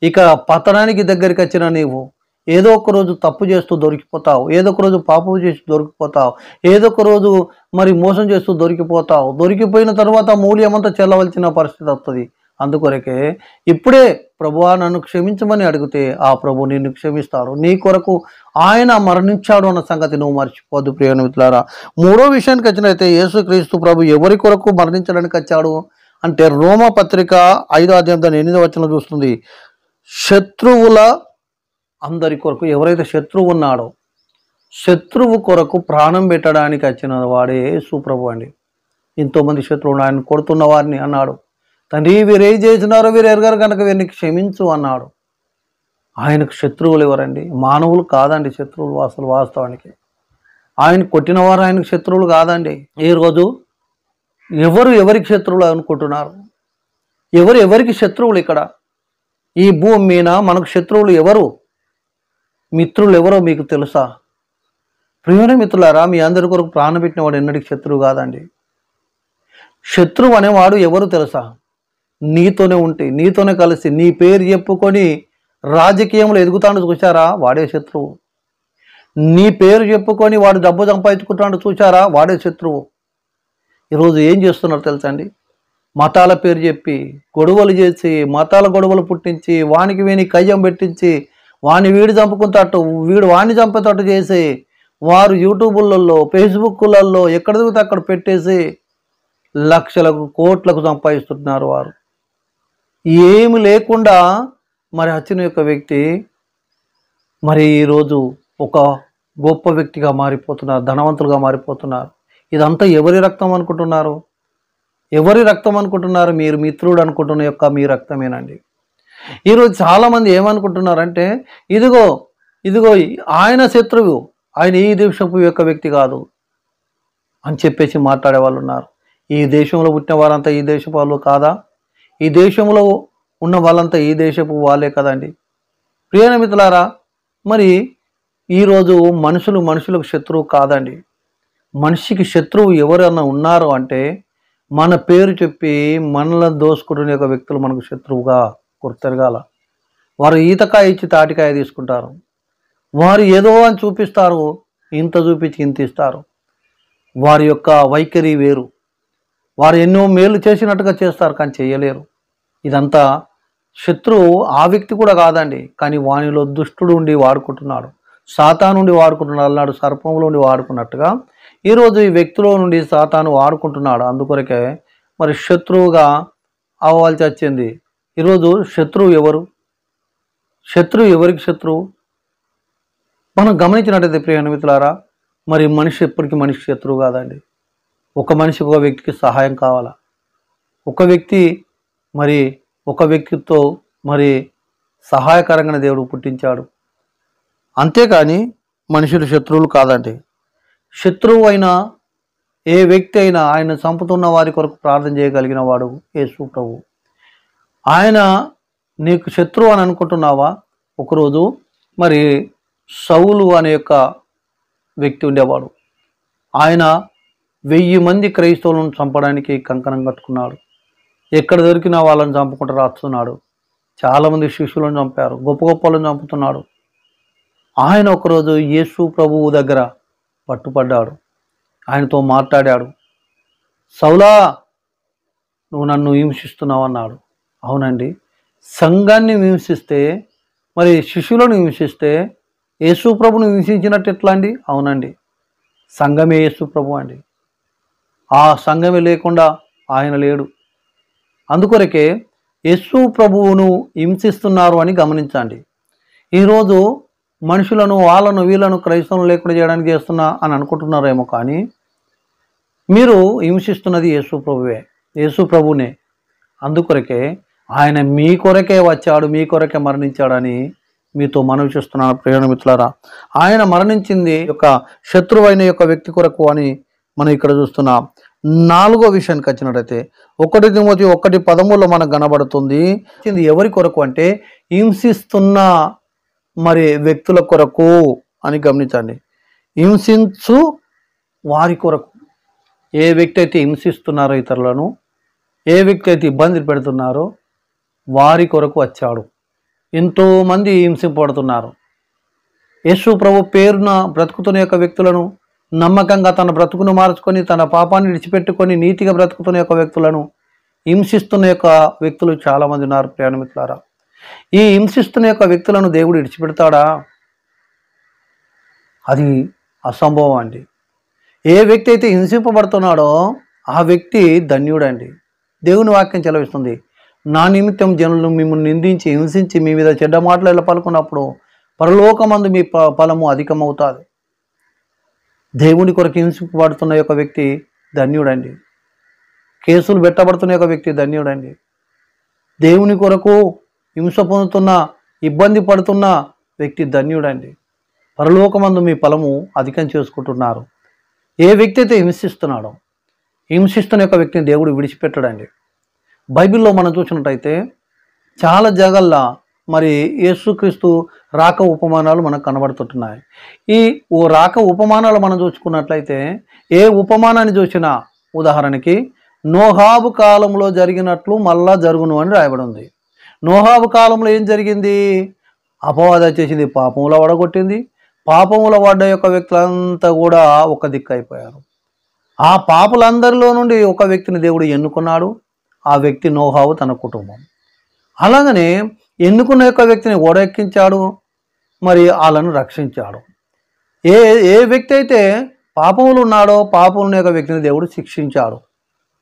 ఇక పతనానికి దగ్గరికి వచ్చిన నీవు ఏదో ఒక రోజు తప్పు చేస్తూ దొరికిపోతావు, ఏదో ఒక రోజు పాపం చేసి దొరికిపోతావు, ఏదో ఒక రోజు మరి మోసం చేస్తూ దొరికిపోతావు. దొరికిపోయిన తర్వాత మూల్యమంతా చెల్లవలసిన పరిస్థితి వస్తుంది. అందుకొరకే ఇప్పుడే ప్రభువా నన్ను క్షమించమని అడిగితే ఆ ప్రభు నిన్ను క్షమిస్తాడు. నీ కొరకు ఆయన మరణించాడు అన్న సంగతి నువ్వు మర్చిపోద్దు. ప్రియమైన మిత్రులారా, మూడో విషయానికి వచ్చినైతే యేసుక్రీస్తు ప్రభు ఎవరి కొరకు మరణించడానికి వచ్చాడు అంటే రోమా పత్రిక 5వ అధ్యాయం 8వ వచనం చూస్తుంది. శత్రువుల అందరి కొరకు. ఎవరైతే శత్రువు ఉన్నాడో శత్రువు కొరకు ప్రాణం పెట్టడానికి వచ్చిన వాడే యేసు ప్రభు అండి. ఎంతోమంది శత్రువులు ఆయన కొడుతున్న వారిని అన్నాడు, తండ్రి వీరు ఏం చేసినారో వీరు ఎరగారు కనుక వీరిని క్షమించు అన్నాడు. ఆయనకు శత్రువులు ఎవరండి? మానవులు కాదండి శత్రువులు. అసలు వాస్తవానికి ఆయన కొట్టిన వారు ఆయనకు శత్రువులు కాదండి. ఈరోజు ఎవరికి శత్రువులు అనుకుంటున్నారు? ఎవరికి శత్రువులు? ఇక్కడ ఈ భూమి మీద మనకు శత్రువులు ఎవరు? మిత్రులు ఎవరో మీకు తెలుసా? ప్రియమైన మిత్రులారా, మీ అందరి కొరకు ప్రాణం పెట్టిన వాడు ఎన్నటికి శత్రువు కాదండి. శత్రువు అనేవాడు ఎవరు తెలుసా? నీతోనే ఉంటే, నీతోనే కలిసి నీ పేరు చెప్పుకొని రాజకీయంలో ఎదుగుతాడు చూశారా, వాడే శత్రువు. నీ పేరు చెప్పుకొని వాడు డబ్బు సంపాదించుకుంటాడు చూశారా, వాడే శత్రువు. ఈరోజు ఏం చేస్తున్నారు తెలుసా అండి? మతాల పేరు చెప్పి గొడవలు చేసి, మతాల గొడవలు పుట్టించి, వానికి వీని కయ్యం పెట్టించి, వీడు చంపుకుంటాడు, వీడు వాడిని చంపేటట్టు చేసి, వారు యూట్యూబులలో, ఫేస్బుక్లలో ఎక్కడ దొరికితే అక్కడ పెట్టేసి లక్షలకు కోట్లకు సంపాదిస్తున్నారు. వారు ఏమి లేకుండా మరి వచ్చిన యొక్క వ్యక్తి మరి ఈరోజు ఒక గొప్ప వ్యక్తిగా మారిపోతున్నారు, ధనవంతులుగా మారిపోతున్నారు. ఇదంతా ఎవరి రక్తం అనుకుంటున్నారు? ఎవరి రక్తం అనుకుంటున్నారు? మీరు మిత్రుడు అనుకుంటున్న యొక్క మీ రక్తమేనండి. ఈరోజు చాలామంది ఏమనుకుంటున్నారంటే ఇదిగో ఆయన శత్రువు, ఆయన ఈ దేశపు యొక్క వ్యక్తి కాదు అని చెప్పేసి మాట్లాడే వాళ్ళు ఉన్నారు. ఈ దేశంలో పుట్టిన వారంతా ఈ దేశపు వాళ్ళు కాదా? ఈ దేశంలో ఉన్న వాళ్ళంతా ఈ దేశపు వాళ్ళే కదండి. ప్రియమైన మిత్రులారా, మరి ఈరోజు మనుషులకు శత్రువు కాదండి. మనిషికి శత్రువు ఎవరన్నా ఉన్నారు అంటే మన పేరు చెప్పి మనల్ని దోసుకుంటున్న యొక్క వ్యక్తులు మనకు శత్రువుగా గుర్తెరగాల. వారు ఈతకాయ ఇచ్చి తాటికాయ తీసుకుంటారు. వారు ఏదో అని చూపిస్తారు, ఇంత చూపించి ఇంత ఇస్తారు. వారి యొక్క వైఖరి వేరు. వారు ఎన్నో మేలు చేసినట్టుగా చేస్తారు, కానీ చేయలేరు. ఇదంతా శత్రువు ఆ వ్యక్తి కూడా కాదండి, కానీ వానిలో దుష్టుడు ఉండి వాడుకుంటున్నాడు, సాతాను నుండి వాడుకుంటున్నాడు. అన్నాడు సర్పంలో నుండి వాడుకున్నట్టుగా ఈరోజు ఈ వ్యక్తిలో నుండి సాతాను వాడుకుంటున్నాడు. అందుకొరకే మరి శత్రువుగా అవ్వాల్సి వచ్చింది. ఈరోజు శత్రువు ఎవరు? ఎవరికి శత్రువు? మనం గమనించినట్టయితే ప్రియమైన మిత్రులారా, మరి మనిషి ఎప్పటికీ మనిషికి శత్రువు కాదండి. ఒక మనిషికి ఒక వ్యక్తికి సహాయం కావాలా. ఒక వ్యక్తితో మరి సహాయకరంగా దేవుడు పుట్టించాడు. అంతేకాని మనుషులు శత్రువులు కాదండి. శత్రువు అయినా ఏ వ్యక్తి అయినా ఆయన చంపుతున్న వారి కొరకు ప్రార్థన చేయగలిగిన వాడు యేసు ప్రభు. ఆయన నీకు శత్రువు అని అనుకుంటున్నావా? ఒకరోజు మరి సౌలు అనే యొక్క వ్యక్తి ఉండేవాడు. ఆయన 1000 మంది క్రైస్తవులను చంపడానికి కంకణం కట్టుకున్నాడు. ఎక్కడ దొరికినా వాళ్ళని చంపుకుంటూ రాస్తున్నాడు. చాలామంది శిష్యులను చంపారు, గొప్ప గొప్పలను చంపుతున్నాడు. ఆయన ఒకరోజు యేసు ప్రభువు దగ్గర పట్టుపడ్డాడు. ఆయనతో మాట్లాడాడు. సౌలా, నువ్వు నన్ను హింసిస్తున్నావు అన్నాడు. అవునండి, సంఘాన్ని హింసిస్తే, మరి శిష్యులను హింసిస్తే యేసు ప్రభుని హింసించినట్టు ఎట్లా అండి? అవునండి, సంఘమే యేసు ప్రభు అండి. ఆ సంఘమే లేకుండా ఆయన లేడు. అందుకొరకే యేసు ప్రభువును హింసిస్తున్నారు అని గమనించండి. ఈరోజు మనుషులను, వాళ్ళను, వీళ్ళను క్రైస్తవులు లేకుండా చేయడానికి చేస్తున్నా అని అనుకుంటున్నారేమో, కానీ మీరు హింసిస్తున్నది యేసు ప్రభువే, యేసు ప్రభునే. అందుకొరకే ఆయన మీ కొరకే వచ్చాడు, మీ కొరకే మరణించాడని మీతో మనవి చేస్తున్నాను ప్రియమైన మిత్రులారా. ఆయన మరణించింది యొక్క శత్రువైన యొక్క వ్యక్తి కొరకు అని మనం ఇక్కడ చూస్తున్నాం. 4వ విషయానికి వచ్చినట్టయితే 1 తిమోతి 1:13 మనకు కనబడుతుంది. ఇది ఎవరి కొరకు అంటే హింసిస్తున్న మరి వ్యక్తుల కొరకు అని గమనించండి. హింసించు వారి కొరకు. ఏ వ్యక్తి అయితే హింసిస్తున్నారో ఇతరులను, ఏ వ్యక్తి అయితే ఇబ్బంది పెడుతున్నారో వారి కొరకు వచ్చాడు. ఎంతోమంది హింసింపబడుతున్నారు. యేసు ప్రభు పేరున బ్రతుకుతున్న యొక్క వ్యక్తులను, నమ్మకంగా తన బ్రతుకును మార్చుకొని తన పాపాన్ని విడిచిపెట్టుకొని నీతిగా బ్రతుకుతున్న యొక్క వ్యక్తులను హింసిస్తున్న యొక్క వ్యక్తులు చాలామంది ఉన్నారు ప్రియమైన మిత్రులారా. ఈ హింసిస్తున్న యొక్క వ్యక్తులను దేవుడు విడిచిపెడతాడా? అది అసంభవం అండి. ఏ వ్యక్తి అయితే హింసింపబడుతున్నాడో ఆ వ్యక్తి ధన్యుడండి. దేవుని వాక్యం చెలవిస్తుంది, నా నిమిత్తం జనులు మిమ్మల్ని నిందించి హింసించి మీ మీద చెడ్డ మాటలు ఇలా పలుకున్నప్పుడు పరలోకమందు మీ ఫలము అధికమవుతుంది. దేవుని కొరకు హింసింపబడుతున్న యొక్క వ్యక్తి ధన్యుడండి. కేసులు పెట్టబడుతున్న యొక్క వ్యక్తి ధన్యుడండి. దేవుని కొరకు హింస పొందుతున్న, ఇబ్బంది పడుతున్న వ్యక్తి ధన్యుడండి. పరలోకమందు మీ ఫలము అధికం చేసుకుంటున్నారు. ఏ వ్యక్తి అయితే హింసిస్తున్నాడో, హింసిస్తున్న యొక్క వ్యక్తిని దేవుడు విడిచిపెట్టడండి. బైబిల్లో మనం చూసినట్టయితే చాలా జాగాల్లో మరి యేసుక్రీస్తు రాక ఉపమానాలు మనకు కనబడుతుంటున్నాయి. ఈ రాక ఉపమానాలు మనం చూసుకున్నట్లయితే ఏ ఉపమానాన్ని చూసినా, ఉదాహరణకి నోహాబు కాలంలో జరిగినట్లు మళ్ళా జరుగును అని రాయబడి ఉంది. నోహాబు కాలంలో ఏం జరిగింది? అపవాద చేసింది, పాపంలో వడగొట్టింది. పాపముల పడ్డ యొక్క వ్యక్తులంతా కూడా ఒక దిక్కు అయిపోయారు. ఆ పాపులందరిలో నుండి ఒక వ్యక్తిని దేవుడు ఎన్నుకున్నాడు. ఆ వ్యక్తి నోహావు, తన కుటుంబం. అలాగనే ఎన్నుకున్న యొక్క వ్యక్తిని ఓడెక్కించాడు, మరి వాళ్ళను రక్షించాడు. ఏ ఏ వ్యక్తి అయితే పాపములు ఉన్నాడో పాపముల యొక్క వ్యక్తిని దేవుడు శిక్షించాడు.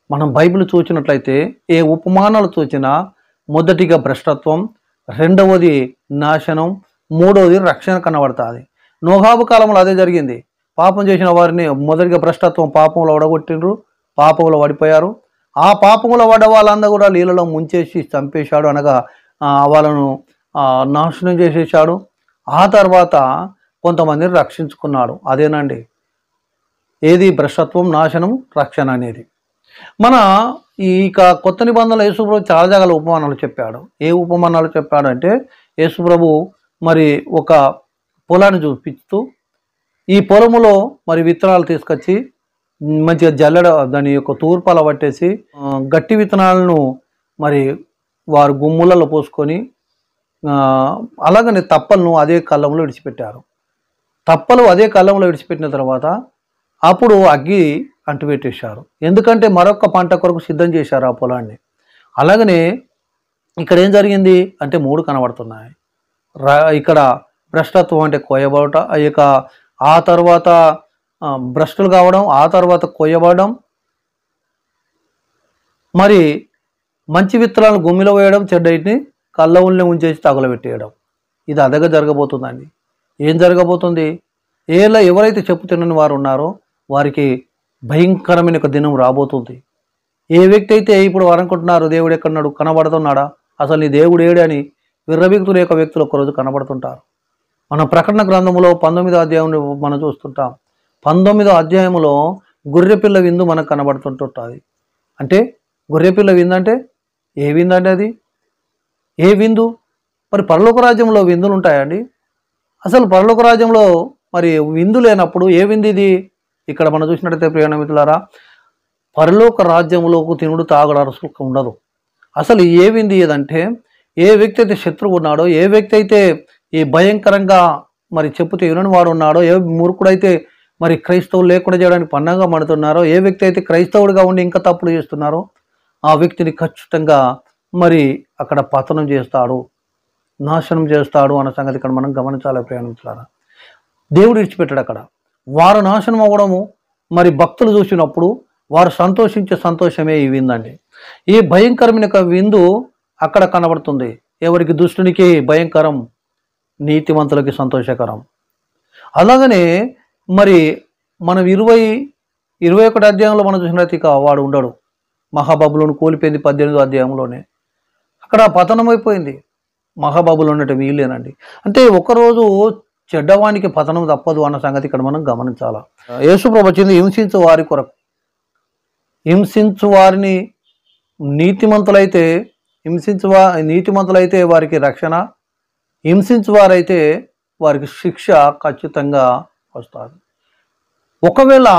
మనం బైబిల్ చూసినట్లయితే ఏ ఉపమానాలు చూసినా మొదటిగా భ్రష్టత్వం, రెండవది నాశనం, మూడవది రక్షణ కనబడుతుంది. నోహాబు కాలంలో అదే జరిగింది. పాపం చేసిన వారిని మొదటిగా భ్రష్టత్వం, పాపంలో వడగొట్టిండ్రు, పాపంలో పడిపోయారు. ఆ పాపంలో పడ్డ వాళ్ళందరూ కూడా నీళ్ళలో ముంచేసి చంపేశాడు, అనగా వాళ్ళను నాశనం చేసేసాడు. ఆ తర్వాత కొంతమందిని రక్షించుకున్నాడు. అదేనండి ఏది భ్రష్టత్వం, నాశనం, రక్షణ అనేది. మన ఇక కొత్త నిబంధనలు యేసుప్రభు చాలా జాగాల ఉపమానాలు చెప్పాడు. ఏ ఉపమానాలు చెప్పాడు అంటే, యేసుప్రభు మరి ఒక పొలాన్ని చూపిస్తూ ఈ పొలములో మరి విత్తనాలు తీసుకొచ్చి మంచిగా జల్లెడ దాని యొక్క తూర్పాల పట్టేసి గట్టి విత్తనాలను మరి వారు గుమ్ములలో పోసుకొని అలాగనే తప్పలను అదే కళ్ళంలో విడిచిపెట్టారు. తప్పలు అదే కళ్ళంలో విడిచిపెట్టిన తర్వాత అప్పుడు అగ్గి అంటుపెట్టేశారు. ఎందుకంటే మరొక పంట కొరకు సిద్ధం చేశారు ఆ పొలాన్ని. అలాగనే ఇక్కడ ఏం జరిగింది అంటే 3 కనబడుతున్నాయి. ఇక్కడ భ్రష్టత్వం అంటే కోయబడట, ఇక ఆ తర్వాత భ్రష్టులు కావడం, ఆ తర్వాత కొయ్యబడడం, మరి మంచి విత్తనాలు గుమ్మిలో వేయడం, చెడ్డైటిని కళ్ళవుల్ని ఉంచేసి తగులబెట్టేయడం. ఇది అదగా జరగబోతుందండి. ఏం జరగబోతుంది? ఎవరైతే చెప్పుతున్న వారు ఉన్నారో వారికి భయంకరమైన ఒక దినం రాబోతుంది. ఏ వ్యక్తి అయితే ఇప్పుడు వారు అనుకుంటున్నారు దేవుడు ఎక్కడున్నాడు, కనబడుతున్నాడా, అసలు నీ దేవుడు ఏడు అని విర్రబిగుతున్న యొక్క వ్యక్తులు ఒకరోజు కనబడుతుంటారు. మన ప్రకటన గ్రంథంలో 19వ అధ్యాయం మనం చూస్తుంటాం. 19వ అధ్యాయంలో గొర్రెపిల్ల విందు మనకు కనబడుతుంటుంది. అంటే గొర్రెపిల్ల విందు అంటే ఏ విందు అంటే అది ఏ విందు? మరి పరలోక రాజ్యంలో విందులు ఉంటాయండి? అసలు పరలోక రాజ్యంలో మరి విందు లేనప్పుడు ఏ విందు ఇది? ఇక్కడ మనం చూసినట్టయితే ప్రియమైన మిత్రులారా, పరలోక రాజ్యంలోకి తినుడు తాగుడు అసలు ఉండదు. అసలు ఏ విందు ఏదంటే, ఏ వ్యక్తి అయితే శత్రువు ఉన్నాడో, ఏ వ్యక్తి అయితే ఈ భయంకరంగా మరి చెప్పుతే వినని వాడు ఉన్నాడో, ఏ మూర్ఖుడైతే మరి క్రైస్తవులు లేకుండా చేయడానికి పన్నంగా మడుతున్నారో, ఏ వ్యక్తి అయితే క్రైస్తవుడిగా ఉండి ఇంకా తప్పులు చేస్తున్నారో ఆ వ్యక్తిని ఖచ్చితంగా మరి అక్కడ పతనం చేస్తాడు, నాశనం చేస్తాడు అన్న సంగతి ఇక్కడ మనం గమనించాలి ప్రయాణించాలి. దేవుడు విడిచిపెట్టాడు అక్కడ. వారు నాశనం అవ్వడము మరి భక్తులు చూసినప్పుడు వారు సంతోషించే సంతోషమే ఈ విందండి. ఈ భయంకరమైన విందు అక్కడ కనబడుతుంది. ఎవరికి? దుష్టునికి భయంకరం, నీతిమంతులకి సంతోషకరం. అలాగనే మరి మనం 21 అధ్యాయంలో మనం చూసినట్టు ఇక వాడు ఉండడు. మహాబబులోను కూలిపోయింది 18వ అధ్యాయంలోనే. అక్కడ పతనం అయిపోయింది. మహాబబులు ఉండటం వీళ్ళేనండి. అంటే ఒకరోజు చెడ్డవానికి పతనం తప్పదు అన్న సంగతి ఇక్కడ మనం గమనించాలా. యేసుప్రభు వచ్చింది హింసించు వారి కొరకు. హింసించు వారిని నీతిమంతులైతే వారికి రక్షణ, హింసించు వారైతే వారికి శిక్ష ఖచ్చితంగా వస్తుంది. ఒకవేళ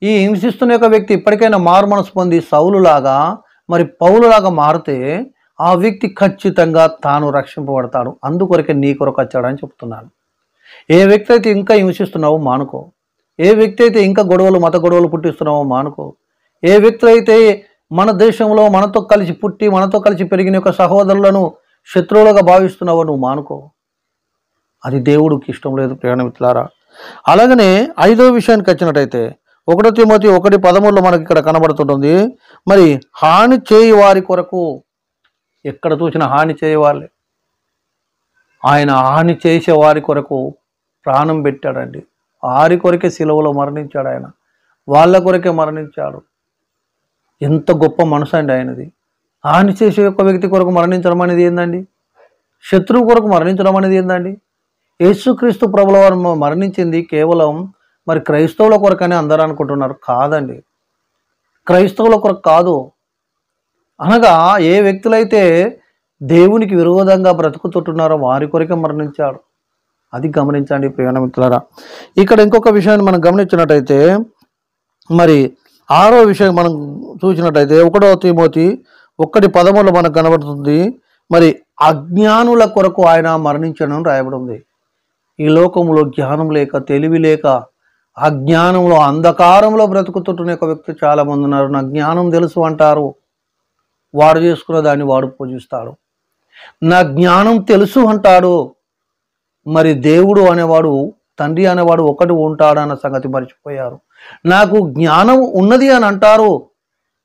ఈ హింసిస్తున్న యొక్క వ్యక్తి ఇప్పటికైనా మారు మనసు పొంది సౌలులాగా మరి పౌలులాగా మారితే ఆ వ్యక్తి ఖచ్చితంగా తాను రక్షింపబడతాడు. అందుకొరకే నీ కొరకు వచ్చాడని చెప్తున్నాను. ఏ వ్యక్తి అయితే ఇంకా హింసిస్తున్నావో మానుకో. ఏ వ్యక్తి అయితే ఇంకా మత గొడవలు పుట్టిస్తున్నావో మానుకో. ఏ వ్యక్తి అయితే మన దేశంలో మనతో కలిసి పుట్టి మనతో కలిసి పెరిగిన యొక్క సహోదరులను శత్రువులుగా భావిస్తున్నావో నువ్వు మానుకో. అది దేవుడికి ఇష్టం లేదు ప్రియమిత్రులారా. అలాగనే 5వ విషయానికి వచ్చినట్టయితే 1 తిమోతి 1:13 మనకి ఇక్కడ కనబడుతుంటుంది. మరి హాని చేయి వారి కొరకు, ఎక్కడ చూసిన హాని చేయవాళ్ళే. ఆయన హాని చేసే వారి కొరకు ప్రాణం పెట్టాడండి. వారి కొరకే సిలువలో మరణించాడు. ఆయన వాళ్ళ కొరకే మరణించాడు. ఎంత గొప్ప మనసు అండి ఆయనది. హాని చేసే ఒక వ్యక్తి కొరకు మరణించడం అనేది ఏందండి? శత్రువు కొరకు మరణించడం అనేది ఏందండి? యేసుక్రీస్తు ప్రభుల వారు మరణించింది కేవలం మరి క్రైస్తవుల కొరకనే అందరూ అనుకుంటున్నారు. కాదండి, క్రైస్తవుల కొరకు కాదు. అనగా ఏ వ్యక్తులైతే దేవునికి విరోధంగా బ్రతుకుతుంటున్నారో వారి కొరకే మరణించాడు. అది గమనించండి ప్రియమైన మిత్రులారా. ఇక్కడ ఇంకొక విషయాన్ని మనం గమనించినట్టయితే మరి 6వ విషయం మనం చూసినట్టయితే 1 తిమోతి 1:13 మనకు కనబడుతుంది. మరి అజ్ఞానుల కొరకు ఆయన మరణించడం రాయబడి ఉంది. ఈ లోకంలో జ్ఞానం లేక, తెలివి లేక, అజ్ఞానంలో అంధకారంలో బ్రతుకుతుంటున్న ఒక వ్యక్తి చాలామంది ఉన్నారు. నాకు జ్ఞానం తెలుసు అంటారు. వాడు చేసుకున్న దాన్ని వాడు పూజిస్తాడు. నా జ్ఞానం తెలుసు అంటాడు. మరి దేవుడు అనేవాడు, తండ్రి అనేవాడు ఒకటి ఉంటాడు అన్న సంగతి మర్చిపోయారు. నాకు జ్ఞానం ఉన్నది అని అంటారు,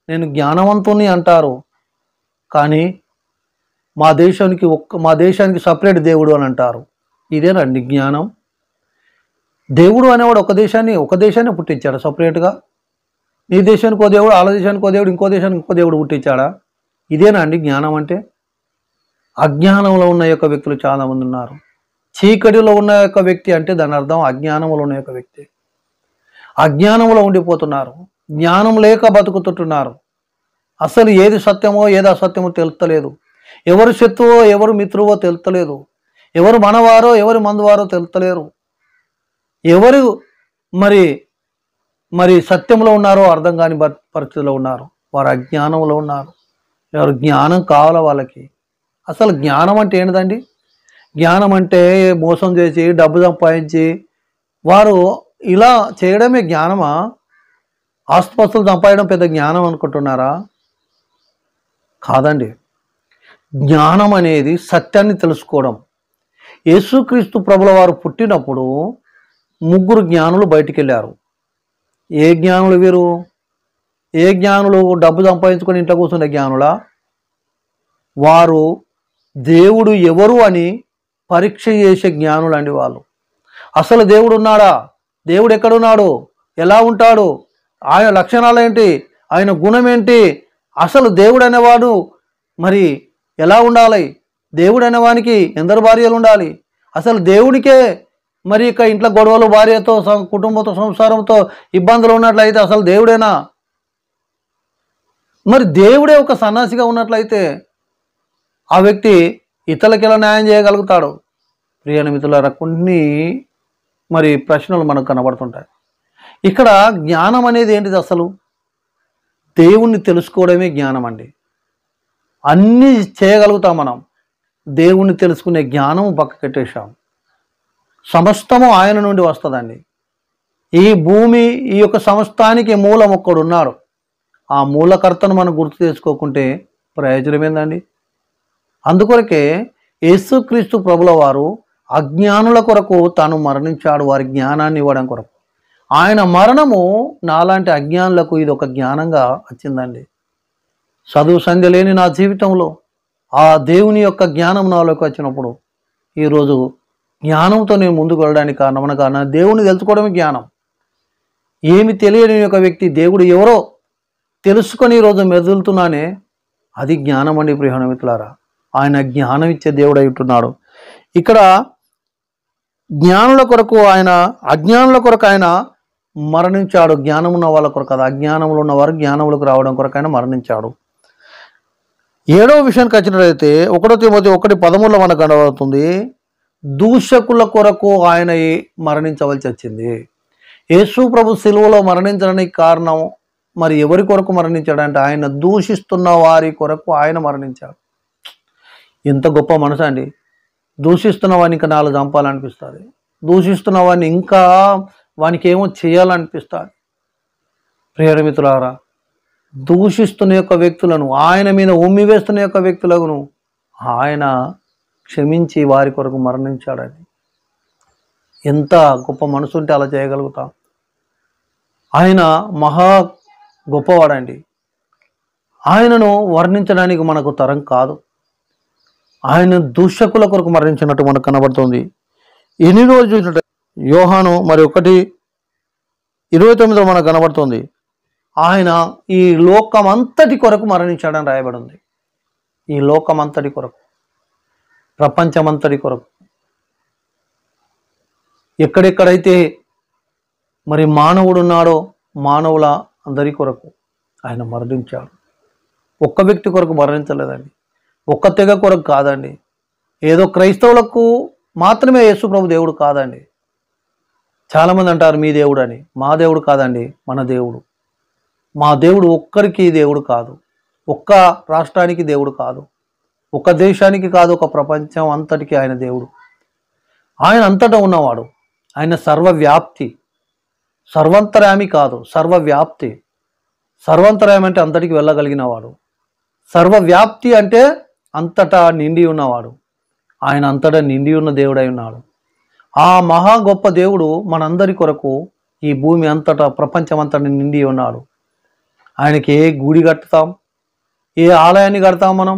నేను జ్ఞానవంతుని అంటారు. కానీ మా దేశానికి సపరేట్ దేవుడు అని అంటారు. ఇదేనండి జ్ఞానం? దేవుడు అనేవాడు ఒక దేశాన్ని పుట్టించాడు సపరేట్గా. నీ దేశానికి ఓ దేవుడు, వాళ్ళ దేశానికి ఓ దేవుడు, ఇంకో దేశానికి ఇంకో దేవుడు పుట్టించాడా? ఇదేనా అండి జ్ఞానం అంటే? అజ్ఞానంలో ఉన్న యొక్క వ్యక్తులు చాలామంది ఉన్నారు. చీకటిలో ఉన్న యొక్క వ్యక్తి అంటే దాని అర్థం అజ్ఞానంలో ఉన్న యొక్క వ్యక్తి. అజ్ఞానంలో ఉండిపోతున్నారు. జ్ఞానం లేక బతుకుతుంటున్నారు. అసలు ఏది సత్యమో ఏది అసత్యమో తెలుస్తలేదు. ఎవరు శత్రువో ఎవరు మిత్రువో తెలుస్తలేదు. ఎవరు మనవారో ఎవరు మందువారో తెలుస్తలేరు. ఎవరు మరి సత్యంలో ఉన్నారో అర్థం కాని పరిస్థితిలో ఉన్నారు. వారు అజ్ఞానంలో ఉన్నారు. ఎవరు జ్ఞానం కావాలా వాళ్ళకి? అసలు జ్ఞానం అంటే ఏంటిదండి? జ్ఞానం అంటే మోసం చేసి డబ్బు సంపాదించి వారు ఇలా చేయడమే జ్ఞానమా? ఆస్తుపాస్తులు సంపాదించడం పెద్ద జ్ఞానం అనుకుంటున్నారా? కాదండి. జ్ఞానం అనేది సత్యాన్ని తెలుసుకోవడం. యేసుక్రీస్తు ప్రభుల వారు పుట్టినప్పుడు 3 జ్ఞానులు బయటికి వెళ్ళారు. ఏ జ్ఞానులు వీరు? ఏ జ్ఞానులు? డబ్బు సంపాదించుకొని ఇంట్లో కూర్చునే జ్ఞానులా? వారు దేవుడు ఎవరు అని పరీక్ష చేసే జ్ఞానులు అండి వాళ్ళు. అసలు దేవుడు ఉన్నాడా? దేవుడు ఎక్కడున్నాడు? ఎలా ఉంటాడు? ఆయన లక్షణాలు ఏంటి? ఆయన గుణం ఏంటి? అసలు దేవుడు అనేవాడు మరి ఎలా ఉండాలి? దేవుడు అనేవానికి ఎందరు భార్యలు ఉండాలి? అసలు దేవుడికే మరి ఇక ఇంట్లో గొడవలు, భార్యతో, కుటుంబంతో, సంసారంతో ఇబ్బందులు ఉన్నట్లయితే అసలు దేవుడేనా? మరి దేవుడే ఒక సన్యాసిగా ఉన్నట్లయితే ఆ వ్యక్తి ఇతరులకు ఎలా న్యాయం చేయగలుగుతాడు? ప్రియమైన మిత్రులారా, కొన్ని మరి ప్రశ్నలు మనకు కనబడుతుంటాయి. ఇక్కడ జ్ఞానం అనేది ఏంటిది? అసలు దేవుణ్ణి తెలుసుకోవడమే జ్ఞానం అండి. అన్నీ చేయగలుగుతాం మనం. దేవుణ్ణి తెలుసుకునే జ్ఞానం పక్కకెట్టేశాం. సమస్తము ఆయన నుండి వస్తుందండి. ఈ భూమి, ఈ యొక్క సమస్తానికి మూలం ఒక్కడున్నాడు. ఆ మూలకర్తను మనం గుర్తు చేసుకోకుంటే ప్రయోజనం ఏందండి? అందుకొరకే యేసుక్రీస్తు ప్రభుల వారు అజ్ఞానుల కొరకు తాను మరణించాడు, వారి జ్ఞానాన్ని ఇవ్వడం కొరకు. ఆయన మరణము నాలాంటి అజ్ఞానులకు ఇది ఒక జ్ఞానంగా వచ్చిందండి. చదువు సంధ్య లేని నా జీవితంలో ఆ దేవుని యొక్క జ్ఞానం నాలోకి వచ్చినప్పుడు ఈరోజు జ్ఞానంతో నేను ముందుకు వెళ్ళడానికి కారణం దేవుని తెలుసుకోవడమే జ్ఞానం. ఏమి తెలియని ఒక వ్యక్తి దేవుడు ఎవరో తెలుసుకొని ఈరోజు మెదులుతున్నానే, అది జ్ఞానం అండి. ప్రియమైన మిత్రులారా, ఆయన జ్ఞానం ఇచ్చే దేవుడు అయి ఉంటున్నాడు. ఇక్కడ జ్ఞానుల కొరకు ఆయన, అజ్ఞానుల కొరకు ఆయన మరణించాడు. జ్ఞానం ఉన్న వాళ్ళ కొరకు కదా, అజ్ఞానంలో ఉన్నవారు జ్ఞానంలోకి రావడం కొరకు ఆయన మరణించాడు. 7వ విషయానికి వచ్చినట్లయితే 1 తిమోతి 1:13 మనకు కనబడుతుంది. దూషకుల కొరకు ఆయన మరణించవలసి వచ్చింది. యేసు ప్రభు సిలువలో మరణించడానికి కారణం మరి ఎవరి కొరకు మరణించాడంటే ఆయన దూషిస్తున్న వారి కొరకు ఆయన మరణించాడు. ఎంత గొప్ప మనసు అండి. దూషిస్తున్న వాడిని ఇంకా 4 చంపాలనిపిస్తుంది. దూషిస్తున్న వాడిని ఇంకా వానికి ఏమో చేయాలనిపిస్తుంది. ప్రియమైన మిత్రులారా, దూషిస్తున్న యొక్క వ్యక్తులను, ఆయన మీద ఉమ్మి వేస్తున్న యొక్క వ్యక్తులను ఆయన క్షమించి వారి కొరకు మరణించాడని. ఎంత గొప్ప మనసు ఉంటే అలా చేయగలుగుతాం. ఆయన మహా గొప్పవాడండి. ఆయనను వర్ణించడానికి మనకు తరం కాదు. ఆయన దూషకుల కొరకు మరణించినట్టు మనకు కనబడుతుంది. 8 చూసినట్టు యోహాను మరి 1:29 మనకు కనబడుతుంది. ఆయన ఈ లోకమంతటి కొరకు మరణించాడని రాయబడి ఉంది. ఈ లోకమంతటి కొరకు, ప్రపంచమంతటి కొరకు, ఎక్కడెక్కడైతే మరి మానవుడు ఉన్నాడో మానవుల అందరి కొరకు ఆయన మరణించాడు. ఒక్క వ్యక్తి కొరకు మరణించలేదండి, ఒక్క తెగ కొరకు కాదండి, ఏదో క్రైస్తవులకు మాత్రమే యేసు ప్రభు దేవుడు కాదండి. చాలామంది అంటారు మీ దేవుడు అని. మా దేవుడు కాదండి, మన దేవుడు. మా దేవుడు ఒక్కరికి దేవుడు కాదు, ఒక్క రాష్ట్రానికి దేవుడు కాదు, ఒక్క దేశానికి కాదు, ఒక ప్రపంచం అంతటికి ఆయన దేవుడు. ఆయన అంతటా ఉన్నవాడు. ఆయన సర్వవ్యాప్తి, సర్వంతర్యామి కాదు, సర్వవ్యాప్తి. సర్వంతర్యామి అంటే అంతటికి వెళ్ళగలిగిన వాడు. సర్వవ్యాప్తి అంటే అంతటా నిండి ఉన్నవాడు. ఆయన అంతటా నిండి ఉన్న దేవుడై ఉన్నాడు. ఆ మహా గొప్ప దేవుడు మనందరి కొరకు ఈ భూమి అంతటా, ప్రపంచం అంతటా నిండి ఉన్నాడు. ఆయనకి ఏ గుడి కట్టుతాం, ఏ ఆలయాన్ని కడతాం మనం?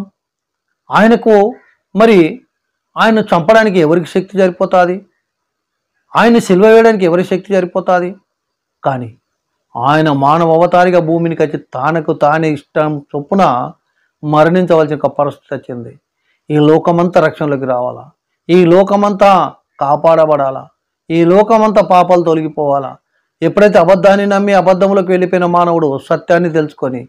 ఆయనకు మరి ఆయన చంపడానికి ఎవరికి శక్తి సరిపోతుంది? ఆయన్ని సిలువ వేయడానికి ఎవరి శక్తి సరిపోతుంది? కానీ ఆయన మానవ అవతారిగా భూమిని కచ్చి తానకు తానే ఇష్టం చొప్పున మరణించవలసిన ఒక పరిస్థితి వచ్చింది. ఈ లోకమంతా రక్షణలోకి రావాలా, ఈ లోకమంతా కాపాడబడాలా, ఈ లోకమంతా పాపాలు తొలగిపోవాలా. ఎప్పుడైతే అబద్ధాన్ని నమ్మి అబద్ధంలోకి వెళ్ళిపోయిన మానవుడు సత్యాన్ని తెలుసుకొని,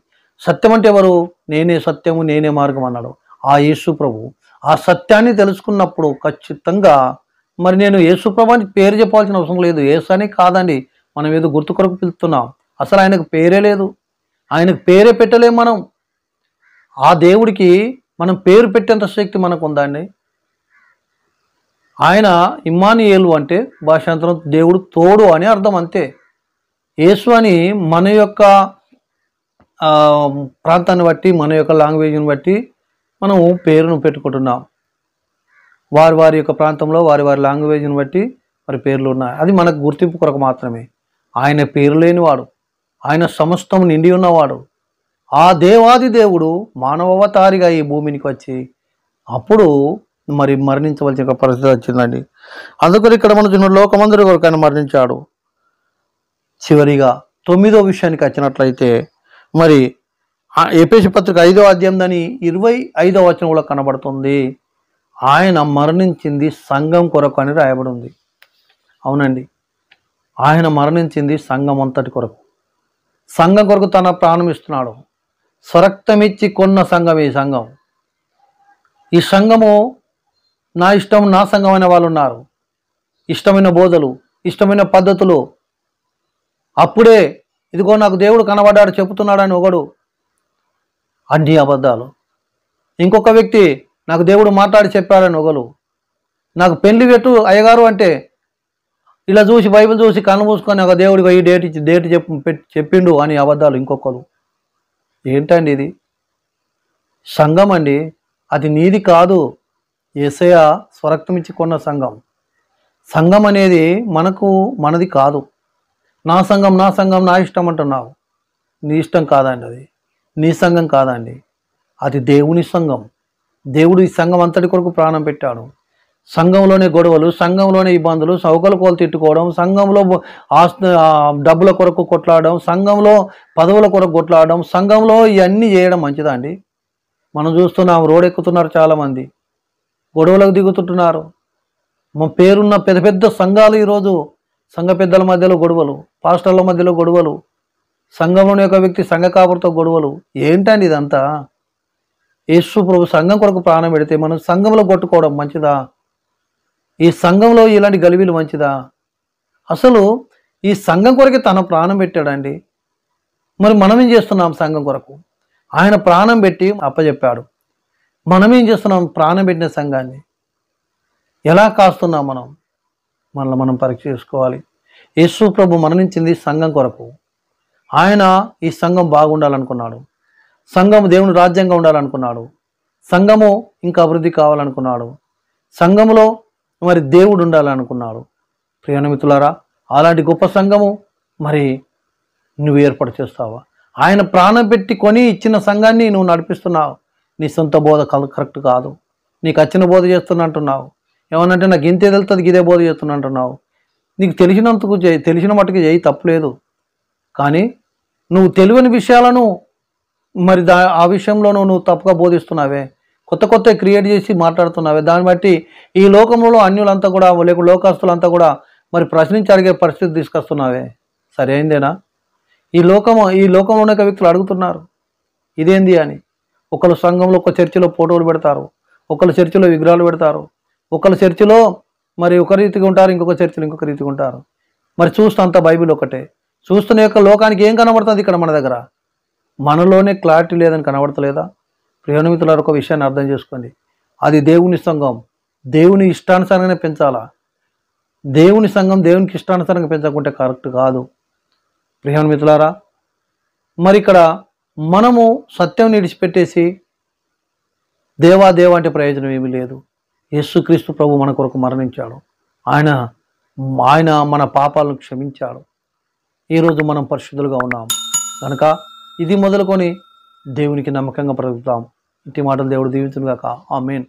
సత్యం అంటే ఎవరు? నేనే సత్యము, నేనే మార్గం అన్నాడు ఆ యేసు ప్రభు. ఆ సత్యాన్ని తెలుసుకున్నప్పుడు ఖచ్చితంగా మరి నేను యేసు ప్రభు అని పేరు చెప్పాల్సిన అవసరం లేదు. యేసు అని కాదండి, మనం ఏదో గుర్తు కొరకు పిలుస్తున్నాం. అసలు ఆయనకు పేరే లేదు, ఆయనకు పేరే పెట్టలేము మనం. ఆ దేవుడికి మనం పేరు పెట్టేంత శక్తి మనకు ఉందండి. ఆయన ఇమ్మానుయేలు అంటే భాషాంతరం దేవుడు తోడు అని అర్థం, అంతే. యేసు అని మన యొక్క ప్రాంతాన్ని బట్టి, మన యొక్క లాంగ్వేజ్ని బట్టి మనం పేరును పెట్టుకుంటున్నాం. వారి వారి యొక్క ప్రాంతంలో వారి వారి లాంగ్వేజ్ని బట్టి మరి పేర్లు ఉన్నాయి. అది మనకు గుర్తింపు కొరకు మాత్రమే. ఆయన పేరు లేనివాడు, ఆయన సమస్తం నిండి ఉన్నవాడు. ఆ దేవాది దేవుడు మానవతారిగా ఈ భూమికి వచ్చి అప్పుడు మరి మరణించవలసిన పరిస్థితి వచ్చిందండి. అందుకని ఇక్కడ మన లోకమందరి కొరకు ఆయన మరణించాడు. చివరిగా 9వ విషయానికి వచ్చినట్లయితే మరి ఎఫెసీ పత్రిక 5వ అధ్యాయం దాని 25వ వచనంలో కనబడుతుంది. ఆయన మరణించింది సంఘం కొరకు అని రాయబడి ఉంది. అవునండి, ఆయన మరణించింది సంఘం అంతటి కొరకు. సంఘం కొరకు తన ప్రాణం ఇస్తున్నాడు. స్వరక్తమిచ్చి కొన్న సంఘం ఈ సంఘం. ఈ సంఘము నా ఇష్టం, నా సంఘం అనే వాళ్ళు ఉన్నారు. ఇష్టమైన బోధలు, ఇష్టమైన పద్ధతులు. అప్పుడే ఇదిగో నాకు దేవుడు కనబడ్డాడు చెబుతున్నాడని ఒకడు, అన్ని అబద్ధాలు. ఇంకొక వ్యక్తి నాకు దేవుడు మాట్లాడి చెప్పాడని ఒకరు, నాకు పెళ్లి పెట్టు అయ్యగారు అంటే ఇలా చూసి బైబిల్ చూసి కళ్ళు మూసుకొని ఒక దేవుడికి ఈ డేట్ చెప్పిండు అని అబద్ధాలు ఇంకొకరు. ఏంటండి ఇది? సంఘం అండి, అది నీది కాదు. యేసయ్య స్వరక్తం ఇచ్చి కొన్న సంఘం. సంఘం అనేది మనది కాదు. నా సంఘం, నా సంఘం, నా ఇష్టం అంటున్నావు. నీ ఇష్టం కాదండి, అది నీ సంఘం కాదండి, అది దేవుని సంఘం. దేవుడు ఈ సంఘం అంతటి కొరకు ప్రాణం పెట్టాడు. సంఘంలోనే గొడవలు, సంఘంలోనే ఇబ్బందులు, సౌకలు కోలు తిట్టుకోవడం, సంఘంలో డబ్బుల కొరకు కొట్లాడడం, సంఘంలో పదవుల కొరకు కొట్లాడడం, సంఘంలో ఇవన్నీ చేయడం మంచిదా అండి? మనం చూస్తున్నాం, రోడ్ ఎక్కుతున్నారు చాలామంది, గొడవలకు దిగుతుంటున్నారు. మా పేరున్న పెద్ద పెద్ద సంఘాలు ఈరోజు సంఘ పెద్దల మధ్యలో గొడవలు, పాస్టర్ల మధ్యలో గొడవలు, సంఘంలోని ఒక వ్యక్తి సంఘ కాపురితో గొడవలు. ఏంటండి ఇదంతా? యేసు ప్రభు సంఘం కొరకు ప్రాణం పెడితే మనం సంఘంలో కొట్టుకోవడం మంచిదా? ఈ సంఘంలో ఇలాంటి గలిబీలు మంచిదా? అసలు ఈ సంఘం కొరకే తన ప్రాణం పెట్టాడండి. మరి మనం ఏం చేస్తున్నాం? సంఘం కొరకు ఆయన ప్రాణం పెట్టి అప్పచెప్పాడు. మనం ఏం చేస్తున్నాం? ప్రాణం పెట్టిన సంఘాన్ని ఎలా కాస్తున్నాం? మనల్ని మనం పరీక్ష చేసుకోవాలి. యేసు ప్రభు మరణించింది సంఘం కొరకు. ఆయన ఈ సంఘం బాగుండాలనుకున్నాడు. సంఘం దేవుని రాజ్యంగా ఉండాలనుకున్నాడు. సంఘము ఇంకా అభివృద్ధి కావాలనుకున్నాడు. సంఘములో మరి దేవుడు ఉండాలనుకున్నాడు. ప్రియమైన మిత్రులారా, అలాంటి గొప్ప సంఘము మరి నువ్వు ఏర్పాటు చేస్తావా? ఆయన ప్రాణం పెట్టి కొని ఇచ్చిన సంఘాన్ని నువ్వు నడిపిస్తున్నావు. నీ సొంత బోధ కరెక్ట్ కాదు. నీకు వచ్చిన బోధ చేస్తున్నా అంటున్నావు. ఏమనంటే నాకు ఇంతే తెలుస్తుంది, ఇదే బోధ చేస్తున్నా అంటున్నావు. నీకు తెలిసినంతకు చేయి, తెలిసిన మట్టుకు చేయి, తప్పులేదు. కానీ నువ్వు తెలియని విషయాలను మరి ఆ విషయంలో నువ్వు తప్పుగా బోధిస్తున్నావే, కొత్త కొత్త క్రియేట్ చేసి మాట్లాడుతున్నావే. దాన్ని బట్టి ఈ లోకంలో అన్యులంతా కూడా, లేక లోకస్తులంతా కూడా మరి ప్రశ్నించి అడిగే పరిస్థితి తీసుకొస్తున్నావే. సరైందేనా? ఈ లోకంలోనే వ్యక్తులు అడుగుతున్నారు ఇదేంది అని. ఒకళ్ళు సంఘంలో ఒక చర్చిలో ఫోటోలు పెడతారు, ఒకళ్ళు చర్చిలో విగ్రహాలు పెడతారు, ఒకళ్ళు చర్చిలో మరి ఒక రీతిగా ఉంటారు, ఇంకొక చర్చిలో ఇంకొక రీతిగా ఉంటారు. మరి చూస్తా బైబిల్ ఒకటే. చూస్తున్న యొక్క లోకానికి ఏం కనబడుతుంది ఇక్కడ మన దగ్గర? మనలోనే క్లారిటీ లేదని కనబడతలేదా? ప్రియమైన మిత్రులారా, ఒక విషయాన్ని అర్థం చేసుకోండి. అది దేవుని సంఘం, దేవుని ఇష్టానుసారంగానే పెంచాలా. దేవుని సంఘం దేవునికి ఇష్టానుసారంగా పెంచకుంటే కరెక్ట్ కాదు. ప్రియమైన మిత్రులారా, మరి ఇక్కడ మనము సత్యం విడిచిపెట్టేసి దేవా అంటే ప్రయోజనం ఏమీ లేదు. యేసుక్రీస్తు ప్రభు మన కొరకు మరణించాడు. ఆయన మన పాపాలను క్షమించాడు. ఈరోజు మనం పరిశుద్ధులుగా ఉన్నాం కనుక ఇది మొదలుకొని దేవునికి నమ్మకంగా బ్రతుకుతాం. ఇంటి మాటలు దేవుడు దీవించును గాక. ఆమేన్.